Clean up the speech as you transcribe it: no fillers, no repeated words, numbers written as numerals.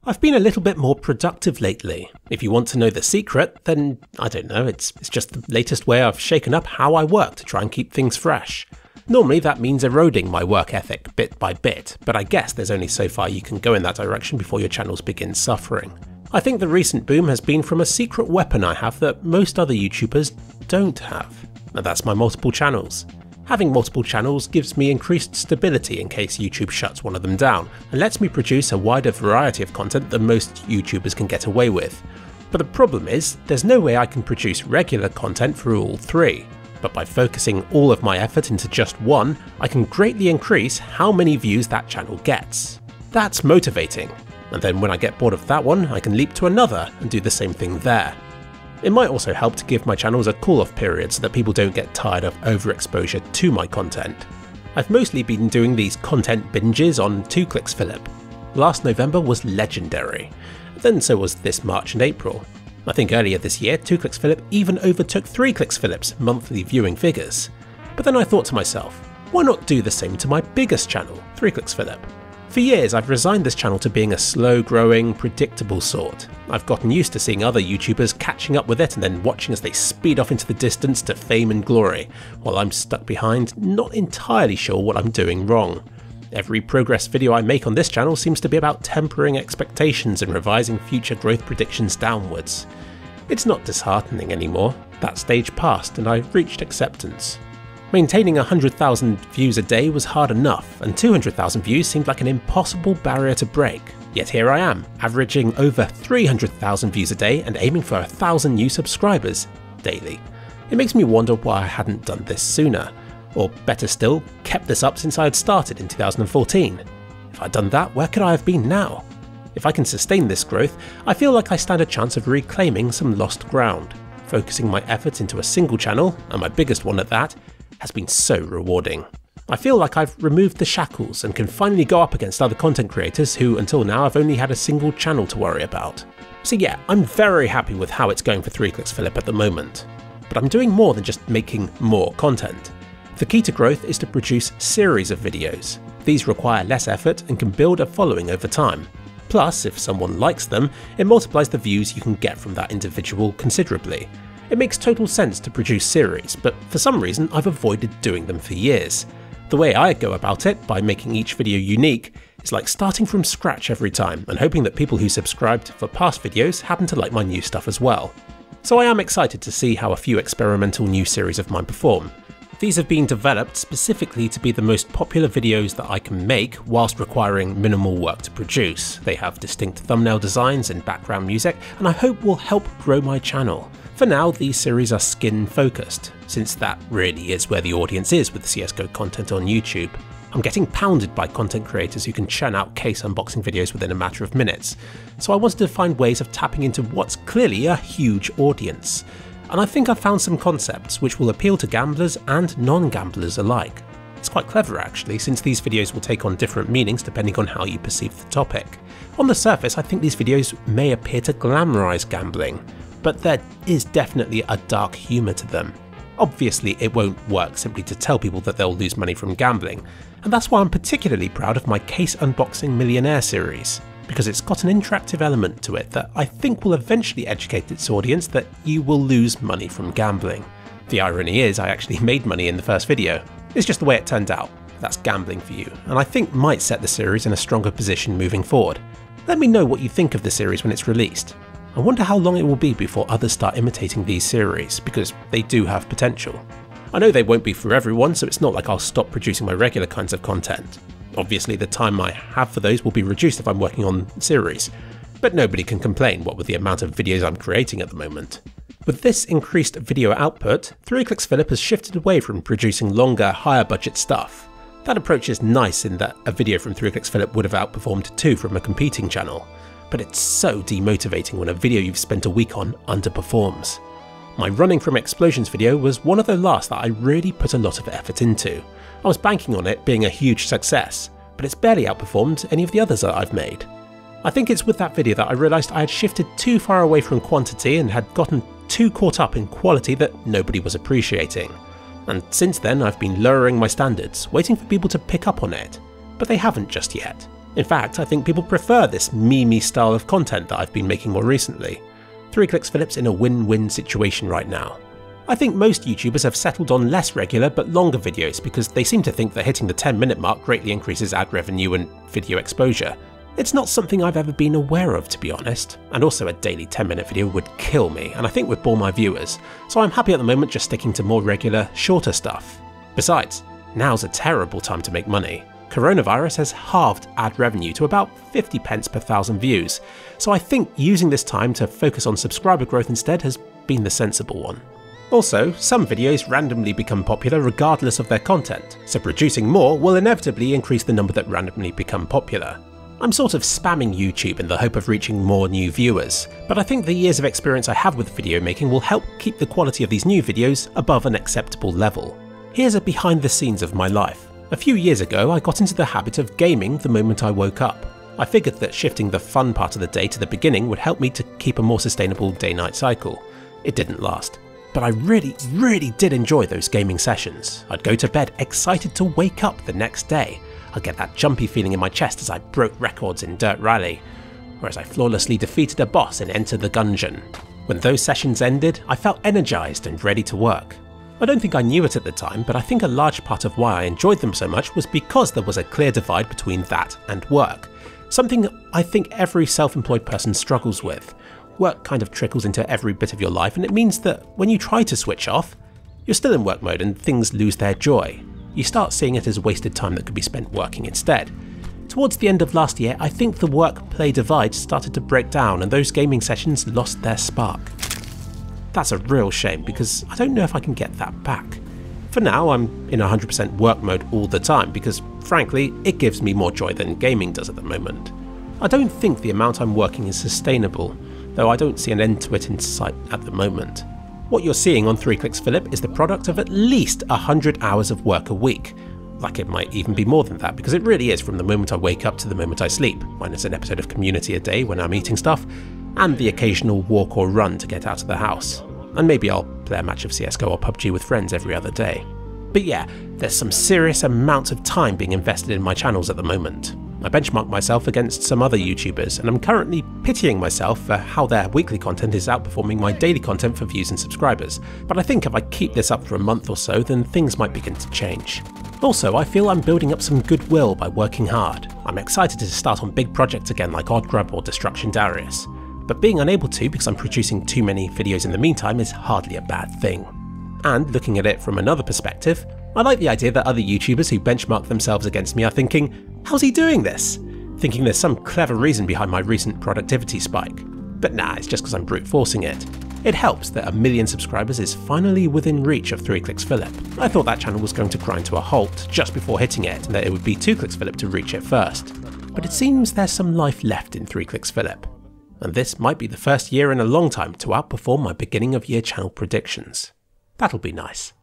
I've been a little bit more productive lately. If you want to know the secret, then I don't know, it's just the latest way I've shaken up how I work to try and keep things fresh. Normally that means eroding my work ethic bit by bit, but I guess there's only so far you can go in that direction before your channels begin suffering. I think the recent boom has been from a secret weapon I have that most other YouTubers don't have, and that's my multiple channels. Having multiple channels gives me increased stability in case YouTube shuts one of them down, and lets me produce a wider variety of content than most YouTubers can get away with. But the problem is, there's no way I can produce regular content for all three. But by focusing all of my effort into just one, I can greatly increase how many views that channel gets. That's motivating, and then when I get bored of that one, I can leap to another and do the same thing there. It might also help to give my channels a cool-off period so that people don't get tired of overexposure to my content. I've mostly been doing these content binges on 2 Kliks Philip. Last November was legendary, then so was this March and April. I think earlier this year 2 Kliks Philip even overtook 3 Kliks Philip's monthly viewing figures. But then I thought to myself, why not do the same to my biggest channel, 3 Kliks Philip? For years I've resigned this channel to being a slow-growing, predictable sort. I've gotten used to seeing other YouTubers catching up with it and then watching as they speed off into the distance to fame and glory, while I'm stuck behind, not entirely sure what I'm doing wrong. Every progress video I make on this channel seems to be about tempering expectations and revising future growth predictions downwards. It's not disheartening anymore, that stage passed and I've reached acceptance. Maintaining 100,000 views a day was hard enough, and 200,000 views seemed like an impossible barrier to break. Yet here I am, averaging over 300,000 views a day and aiming for 1,000 new subscribers daily. It makes me wonder why I hadn't done this sooner, or better still, kept this up since I had started in 2014. If I'd done that, where could I have been now? If I can sustain this growth, I feel like I stand a chance of reclaiming some lost ground. Focusing my efforts into a single channel, and my biggest one at that, has been so rewarding. I feel like I've removed the shackles and can finally go up against other content creators who until now have only had a single channel to worry about. So yeah, I'm very happy with how it's going for 3 Kliks Philip at the moment. But I'm doing more than just making more content. The key to growth is to produce series of videos. These require less effort and can build a following over time. Plus, if someone likes them, it multiplies the views you can get from that individual considerably. It makes total sense to produce series, but for some reason I've avoided doing them for years. The way I go about it, by making each video unique, is like starting from scratch every time and hoping that people who subscribed for past videos happen to like my new stuff as well. So I am excited to see how a few experimental new series of mine perform. These have been developed specifically to be the most popular videos that I can make whilst requiring minimal work to produce. They have distinct thumbnail designs and background music, and I hope will help grow my channel. For now, these series are skin focused, since that really is where the audience is with CSGO content on YouTube. I'm getting pounded by content creators who can churn out case unboxing videos within a matter of minutes, so I wanted to find ways of tapping into what's clearly a huge audience. And I think I've found some concepts which will appeal to gamblers and non-gamblers alike. It's quite clever actually, since these videos will take on different meanings depending on how you perceive the topic. On the surface, I think these videos may appear to glamorise gambling, but there is definitely a dark humour to them. Obviously it won't work simply to tell people that they'll lose money from gambling, and that's why I'm particularly proud of my Case Unboxing Millionaire series, because it's got an interactive element to it that I think will eventually educate its audience that you will lose money from gambling. The irony is I actually made money in the first video. It's just the way it turned out. That's gambling for you, and I think might set the series in a stronger position moving forward. Let me know what you think of the series when it's released. I wonder how long it will be before others start imitating these series, because they do have potential. I know they won't be for everyone, so it's not like I'll stop producing my regular kinds of content. Obviously the time I have for those will be reduced if I'm working on series, but nobody can complain what with the amount of videos I'm creating at the moment. With this increased video output, 3 Kliks Philip has shifted away from producing longer, higher budget stuff. That approach is nice in that a video from 3 Kliks Philip would have outperformed 2 from a competing channel. But it's so demotivating when a video you've spent a week on underperforms. My Running from Explosions video was one of the last that I really put a lot of effort into. I was banking on it being a huge success, but it's barely outperformed any of the others that I've made. I think it's with that video that I realised I had shifted too far away from quantity and had gotten too caught up in quality that nobody was appreciating. And since then I've been lowering my standards, waiting for people to pick up on it, but they haven't just yet. In fact, I think people prefer this meme-y style of content that I've been making more recently. 3Kliks Philip's in a win-win situation right now. I think most YouTubers have settled on less regular but longer videos because they seem to think that hitting the 10-minute mark greatly increases ad revenue and video exposure. It's not something I've ever been aware of, to be honest, and also a daily 10-minute video would kill me and I think would bore my viewers, so I'm happy at the moment just sticking to more regular, shorter stuff. Besides, now's a terrible time to make money. Coronavirus has halved ad revenue to about 50 pence per 1,000 views, so I think using this time to focus on subscriber growth instead has been the sensible one. Also, some videos randomly become popular regardless of their content, so producing more will inevitably increase the number that randomly become popular. I'm sort of spamming YouTube in the hope of reaching more new viewers, but I think the years of experience I have with video making will help keep the quality of these new videos above an acceptable level. Here's a behind the scenes of my life. A few years ago, I got into the habit of gaming the moment I woke up. I figured that shifting the fun part of the day to the beginning would help me to keep a more sustainable day-night cycle. It didn't last. But I really did enjoy those gaming sessions. I'd go to bed excited to wake up the next day. I'd get that jumpy feeling in my chest as I broke records in Dirt Rally, or as I flawlessly defeated a boss in Enter the Gungeon. When those sessions ended, I felt energized and ready to work. I don't think I knew it at the time, but I think a large part of why I enjoyed them so much was because there was a clear divide between that and work. Something I think every self-employed person struggles with. Work kind of trickles into every bit of your life, and it means that when you try to switch off, you're still in work mode and things lose their joy. You start seeing it as wasted time that could be spent working instead. Towards the end of last year, I think the work-play divide started to break down and those gaming sessions lost their spark. That's a real shame because I don't know if I can get that back. For now, I'm in 100% work mode all the time because, frankly, it gives me more joy than gaming does at the moment. I don't think the amount I'm working is sustainable, though I don't see an end to it in sight at the moment. What you're seeing on 3Kliks Philip is the product of at least 100 hours of work a week. Like it might even be more than that because it really is from the moment I wake up to the moment I sleep, minus an episode of Community a day when I'm eating stuff, and the occasional walk or run to get out of the house. And maybe I'll play a match of CSGO or PUBG with friends every other day. But yeah, there's some serious amounts of time being invested in my channels at the moment. I benchmark myself against some other YouTubers, and I'm currently pitying myself for how their weekly content is outperforming my daily content for views and subscribers. But I think if I keep this up for a month or so, then things might begin to change. Also, I feel I'm building up some goodwill by working hard. I'm excited to start on big projects again like Odd Grub or Destruction Darius. But being unable to because I'm producing too many videos in the meantime is hardly a bad thing. And looking at it from another perspective, I like the idea that other YouTubers who benchmark themselves against me are thinking, how's he doing this? Thinking there's some clever reason behind my recent productivity spike. But nah, it's just because I'm brute forcing it. It helps that 1 million subscribers is finally within reach of 3Kliks Philip. I thought that channel was going to grind to a halt just before hitting it and that it would be 2Kliks Philip to reach it first. But it seems there's some life left in 3Kliks Philip. And this might be the first year in a long time to outperform my beginning of year channel predictions. That'll be nice.